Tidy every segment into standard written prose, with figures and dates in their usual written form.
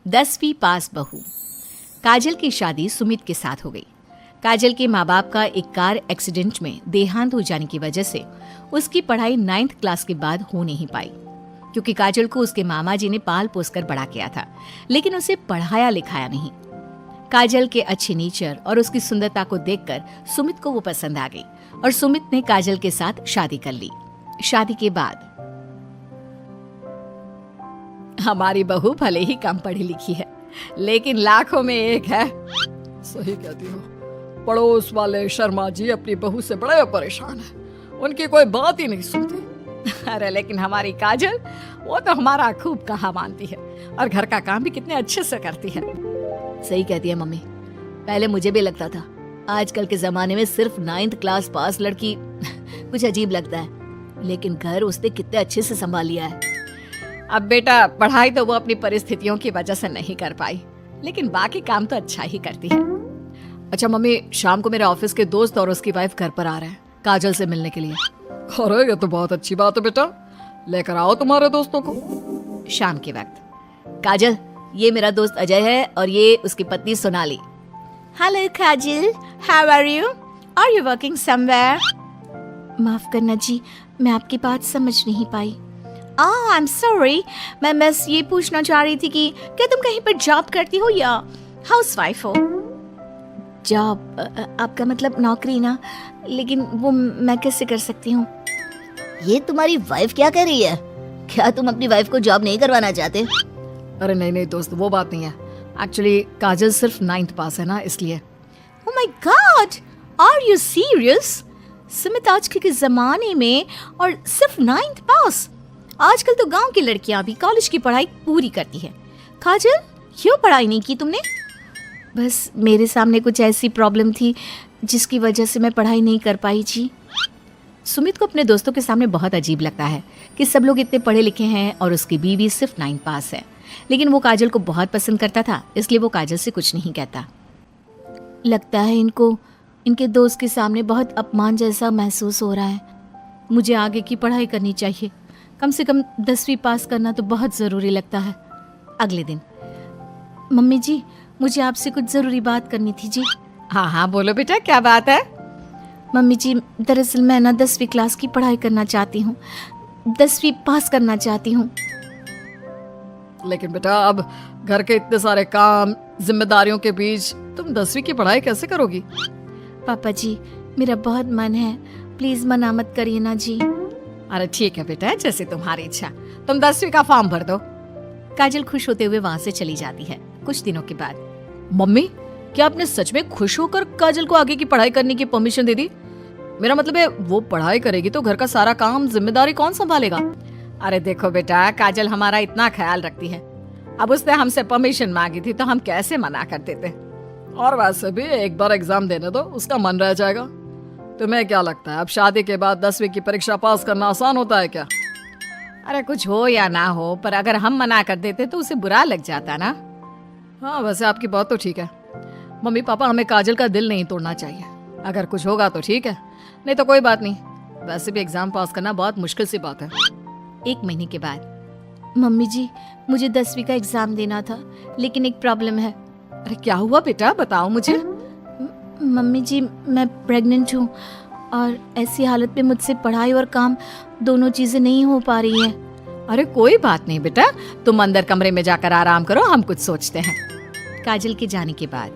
10वीं पास बहू। काजल की शादी सुमित के साथ हो गई। काजल के माँ बाप का एक कार एक्सीडेंट में देहांत हो जाने की वजह से उसकी पढ़ाई 9th क्लास के बाद हो नहीं पाई, क्योंकि काजल को उसके मामा जी ने पाल पोस कर बड़ा किया था, लेकिन उसे पढ़ाया लिखाया नहीं। काजल के अच्छे नेचर और उसकी सुंदरता को देखकर सुमित को वो पसंद आ गई और सुमित ने काजल के साथ शादी कर ली। शादी के बाद हमारी बहू भले ही कम पढ़ी लिखी है, लेकिन लाखों में एक है। सही कहती हो। पड़ोस वाले शर्मा जी अपनी बहू से बड़े परेशान हैं। उनकी कोई बात ही नहीं सुनती। अरे लेकिन हमारी काजल, वो तो हमारा खूब कहा मानती है और घर का काम भी कितने अच्छे से करती है। सही कहती है मम्मी। पहले मुझे भी लगता था, आजकल के जमाने में सिर्फ 9th क्लास पास लड़की कुछ अजीब लगता है, लेकिन घर उसने कितने अच्छे से संभाल लिया है। अब बेटा, पढ़ाई तो वो अपनी परिस्थितियों की वजह से नहीं कर पाई, लेकिन बाकी काम तो अच्छा ही करती है। अच्छा मम्मी, शाम को मेरे ऑफिस के दोस्त और उसकी वाइफ घर पर आ रहे हैं काजल से मिलने के लिए। अरे ये तो बहुत अच्छी बात है बेटा, लेकर आओ तुम्हारे दोस्तों को। शाम के वक्त, काजल, ये मेरा दोस्त अजय है और ये उसकी पत्नी Sonali. Hello Kajal, how are you? Are you working somewhere? माफ करना जी, मैं आपकी बात समझ नहीं पाई। ओह आई एम सॉरी, मैं बस ये पूछना चाह रही थी कि क्या तुम कहीं पर जॉब करती हो या हाउसवाइफ हो? जॉब? आपका मतलब नौकरी ना, लेकिन वो मैं कैसे कर सकती हूँ? ये तुम्हारी वाइफ क्या कर रही है? क्या तुम अपनी वाइफ को जॉब नहीं करवाना चाहते? अरे नहीं दोस्त, वो बात नहीं है। एक्चुअली काजल सिर्फ 9th पास है ना, इसलिए। Oh my god, are you serious? Sumit आजकल के जमाने में और सिर्फ 9th पास? आजकल तो गांव की लड़कियां भी कॉलेज की पढ़ाई पूरी करती है। काजल, क्यों पढ़ाई नहीं की तुमने? बस मेरे सामने कुछ ऐसी प्रॉब्लम थी जिसकी वजह से मैं पढ़ाई नहीं कर पाई जी। सुमित को अपने दोस्तों के सामने बहुत अजीब लगता है कि सब लोग इतने पढ़े लिखे हैं और उसकी बीवी सिर्फ 9th पास है, लेकिन वो काजल को बहुत पसंद करता था, इसलिए वो काजल से कुछ नहीं कहता। लगता है इनको इनके दोस्त के सामने बहुत अपमान जैसा महसूस हो रहा है। मुझे आगे की पढ़ाई करनी चाहिए, कम से कम 10वीं पास करना तो बहुत ज़रूरी लगता है। अगले दिन, मम्मी जी, मुझे आपसे कुछ ज़रूरी बात करनी थी जी। हाँ बोलो बेटा, क्या बात है? मम्मी जी, दरअसल मैं ना 10वीं क्लास की पढ़ाई करना चाहती हूँ, 10वीं पास करना चाहती हूँ। लेकिन बेटा, अब घर के इतने सारे काम, जिम्मेदारियों के बीच तुम 10वीं की पढ़ाई कैसे करोगी? पापा जी, मेरा बहुत मन है, प्लीज मना मत करिए ना जी। अरे ठीक है बेटा, जैसे तुम्हारी इच्छा, तुम 10वीं का फॉर्म भर दो। काजल खुश होते हुए वहाँ से चली जाती है। कुछ दिनों के बाद, मम्मी, क्या आपने सच में खुश होकर काजल को आगे की पढ़ाई करने की परमिशन दे दी? मेरा मतलब है, वो पढ़ाई करेगी तो घर का सारा काम, जिम्मेदारी कौन संभालेगा? अरे देखो बेटा, काजल हमारा इतना ख्याल रखती है, अब उसने हमसे परमिशन मांगी थी तो हम कैसे मना कर देते। और वैसे भी एक बार एग्जाम देने दो, उसका मन रह जाएगा। तुम्हें क्या लगता है, अब शादी के बाद 10वीं की परीक्षा पास करना आसान होता है क्या? अरे कुछ हो या ना हो, पर अगर हम मना कर देते तो उसे बुरा लग जाता ना। हाँ, वैसे आपकी बात तो ठीक है। मम्मी पापा, हमें काजल का दिल नहीं तोड़ना चाहिए। अगर कुछ होगा तो ठीक है, नहीं तो कोई बात नहीं। वैसे भी एग्जाम पास करना बहुत मुश्किल सी बात है। 1 महीने के बाद, मम्मी जी, मुझे 10वीं का एग्जाम देना था, लेकिन एक प्रॉब्लम है। अरे क्या हुआ बेटा, बताओ मुझे। मम्मी जी, मैं प्रेग्नेंट हूँ और ऐसी हालत में मुझसे पढ़ाई और काम दोनों चीजें नहीं हो पा रही है। अरे कोई बात नहीं बेटा, तुम अंदर कमरे में जाकर आराम करो, हम कुछ सोचते हैं। काजल के जाने के बाद,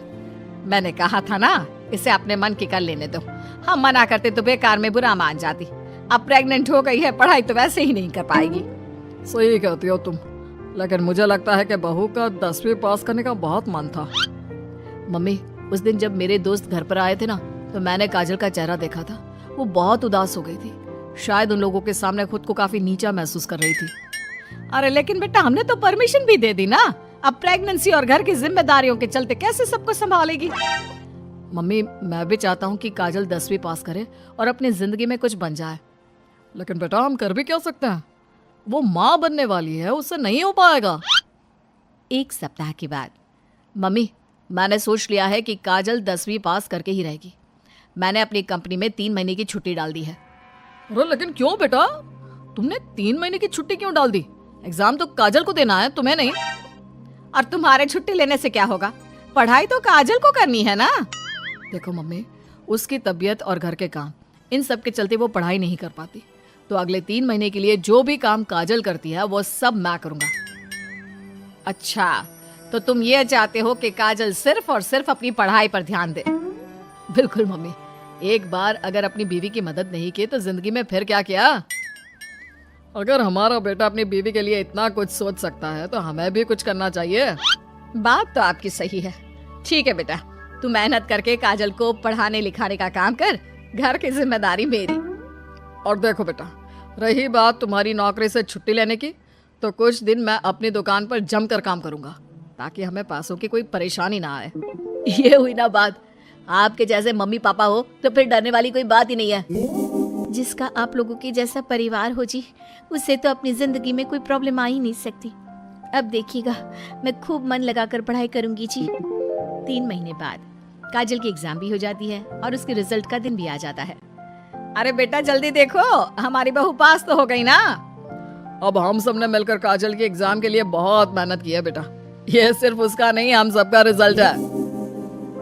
मैंने कहा था ना, इसे अपने मन की कर लेने दो, हम मना करते तो बेकार में बुरा मान जाती। अब प्रेग्नेंट हो गई है, पढ़ाई तो वैसे ही नहीं कर पाएगी। सही कहती हो तुम, लेकिन मुझे लगता है कि बहू का 10वीं पास करने का बहुत मन था। मम्मी, उस दिन जब मेरे दोस्त घर पर आए थे ना, तो मैंने काजल का चेहरा देखा था, वो बहुत उदास हो गई थी। शायद उन लोगों के सामने खुद को काफी नीचा महसूस कर रही थी। अरे लेकिन बेटा, हमने तो परमिशन भी दे दी ना, अब प्रेगनेंसी और घर की जिम्मेदारियों के चलते कैसे सबको संभालेगी? मम्मी, मैं भी चाहता हूँ कि काजल 10वीं पास करे और अपनी जिंदगी में कुछ बन जाए, लेकिन बेटा हम कर भी क्या सकते हैं? वो माँ बनने वाली है, उससे नहीं हो पाएगा। 1 सप्ताह के बाद, मम्मी, मैंने सोच लिया है कि काजल 10वीं पास करके ही रहेगी। मैंने अपनी कंपनी में 3 महीने की छुट्टी डाल दी है। अरे लेकिन क्यों बेटा, तुमने 3 महीने की छुट्टी क्यों डाल दी? एग्जाम तो काजल को देना है, तुम्हें नहीं। और तुम्हारे छुट्टी लेने से क्या होगा? पढ़ाई तो काजल को करनी है ना। देखो मम्मी, उसकी तबीयत और घर के काम, इन सब के चलते वो पढ़ाई नहीं कर पाती। तो अगले 3 महीने के लिए जो भी काम काजल करती है वो सब मैं करूंगा। अच्छा, तो तुम ये चाहते हो कि काजल सिर्फ और सिर्फ अपनी पढ़ाई पर ध्यान दे? बिल्कुल मम्मी, एक बार अगर अपनी बीवी की मदद नहीं की तो जिंदगी में फिर क्या किया। अगर हमारा बेटा अपनी बीवी के लिए इतना कुछ सोच सकता है तो हमें भी कुछ करना चाहिए। बात तो आपकी सही है। ठीक है बेटा, तू मेहनत करके काजल को पढ़ाने लिखाने का काम कर, घर की जिम्मेदारी मेरी। और देखो बेटा, रही बात तुम्हारी नौकरी से छुट्टी लेने की, तो कुछ दिन मैं अपनी दुकान पर जमकर काम करूंगा ताकि हमें पैसों की कोई परेशानी ना आए। ये हुई ना बात। आपके जैसे मम्मी पापा हो तो फिर डरने वाली कोई बात ही नहीं है। जिसका आप लोगों के जैसा परिवार हो जी, उससे तो अपनी जिंदगी में कोई प्रॉब्लम आ ही नहीं सकती। अब देखिएगा, मैं खूब मन लगाकर पढ़ाई करूंगी जी। 3 महीने बाद काजल की एग्जाम भी हो जाती है और उसके रिजल्ट का दिन भी आ जाता है। अरे बेटा जल्दी देखो, हमारी बहू पास तो हो गई ना। अब हम सब ने मिलकर काजल के एग्जाम के लिए बहुत मेहनत की है बेटा। ये सिर्फ उसका नहीं, हम सबका रिजल्ट है।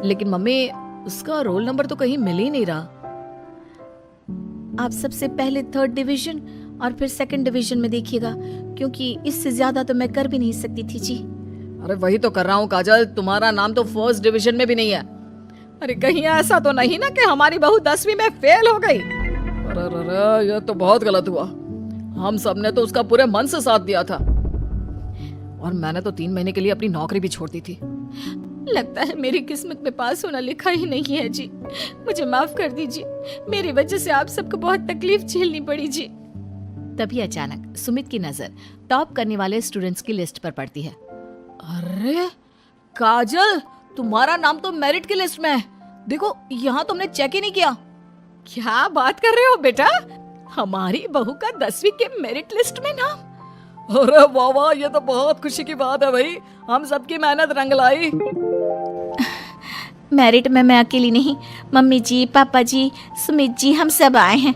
लेकिन मम्मी, उसका रोल नंबर तो कहीं मिल ही नहीं रहा। आप सबसे पहले 3rd डिवीजन और फिर 2nd डिवीजन में देखिएगा, क्योंकि इससे ज्यादा तो मैं कर भी नहीं सकती थी जी। अरे वही तो कर रहा हूँ काजल, तुम्हारा नाम तो 1st डिवीजन में भी नहीं है। अरे कहीं ऐसा तो नहीं ना कि हमारी बहू 10वीं में फेल हो गई? अरे ये तो बहुत गलत हुआ। हम सब ने तो उसका पूरे मन से साथ दिया था, और मैंने तो 3 महीने के लिए अपनी नौकरी भी छोड़ दी थी। लगता है मेरी किस्मत में पास होना लिखा ही नहीं है जी। मुझे माफ कर दीजिए, मेरी वजह से आप सबको बहुत तकलीफ झेलनी पड़ी जी। तभी अचानक सुमित की नजर टॉप करने वाले स्टूडेंट्स की लिस्ट पर पड़ती है। अरे काजल, तुम्हारा नाम तो मेरिट की लिस्ट में है। देखो, यहाँ तुमने चेक ही नहीं किया। क्या बात कर रहे हो बेटा? हमारी बहू का 10वीं के मेरिट लिस्ट में नाम? अरे वाह वाह, ये तो बहुत खुशी की बात है भाई। हम सबकी मेहनत रंग लाई। मेरिट में मैं अकेली नहीं, मम्मी जी, पापा जी, सुमित जी, हम सब आए हैं।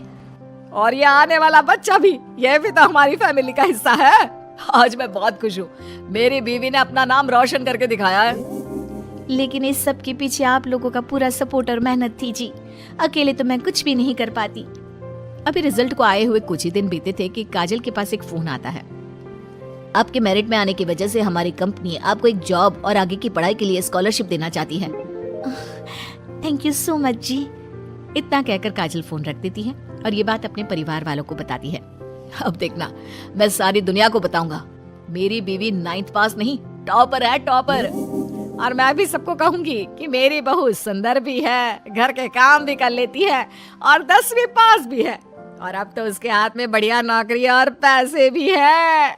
और ये आने वाला बच्चा भी, ये भी तो हमारी फैमिली का हिस्सा है। आज मैं बहुत खुश हूँ, मेरी बीवी ने अपना नाम रोशन करके दिखाया है। लेकिन इस सब के पीछे आप लोगों का पूरा सपोर्ट और मेहनत थी जी। अकेले तो मैं कुछ भी नहीं कर पाती। अभी रिजल्ट को आए हुए कुछ ही दिन बीते थे कि काजल के पास एक फोन आता है। आपके मेरिट में आने की वजह से हमारी कंपनी आपको एक जॉब और आगे की पढ़ाई के लिए स्कॉलरशिप देना चाहती है। थैंक यू सो मच जी। इतना कहकर काजल फोन रख देती है और ये बात अपने परिवार वालों को बताती है। अब देखना, मैं सारी दुनिया को बताऊंगा, मेरी बीवी 9th पास नहीं, टॉपर है, टॉपर। और मैं भी सबको कहूंगी कि मेरी बहू सुंदर भी है, घर के काम भी कर लेती है और 10वीं पास भी है, और अब तो उसके हाथ में बढ़िया नौकरी और पैसे भी है।